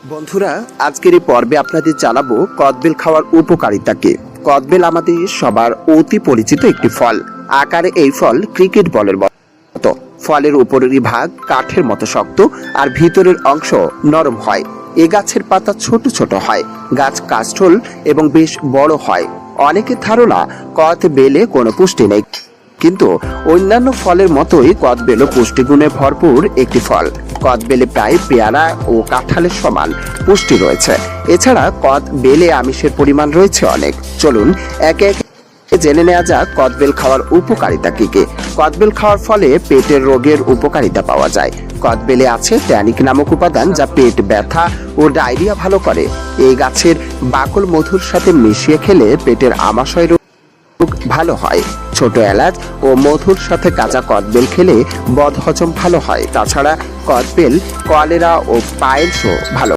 বন্ধুরা, আজকের এই পর্বে আপনাদের জানাবো কদবেল খাওয়ার উপকারিতাকে। কদবেল আমাদের সবার অতি পরিচিত একটি ফল। আকারে এই ফল ক্রিকেট বলের মতো। ফলের উপরের ভাগ কাঠের মতো শক্ত আর ভিতরের অংশ নরম হয়। এ গাছের পাতা ছোট ছোট হয়, গাছ কাষ্ঠল এবং বেশ বড় হয়। অনেকের ধারণা কদবেলে কোনো পুষ্টি নেই, কিন্তু অন্যান্য ফলের মতোই কদবেলও পুষ্টিগুণে ভরপুর একটি ফল। কদবেলে প্রায় পেয়ারা ও কাঁঠালের সমান পুষ্টি রয়েছে। এছাড়া কদবেলে আমিষের পরিমাণ রয়েছে অনেক। চলুন একে একে জেনে নেওয়া যাক কদবেল খাওয়ার উপকারিতা কি কি। কদবেল খাওয়ার ফলে পেটের রোগের উপকারিতা পাওয়া যায়। কদবেলে আছে ট্যানিক নামক উপাদান, যা পেট ব্যথা ও ডায়রিয়া ভালো করে। এই গাছের বাকল মধুর সাথে মিশিয়ে খেলে পেটের আমাশয় ভালো হয়। ছোট এলাচ ও মধুর সাথে কাঁচা কদবেল খেলে বদহজম ভালো হয়। তাছাড়া কদবেল কলেরা ও পাইলসও ভালো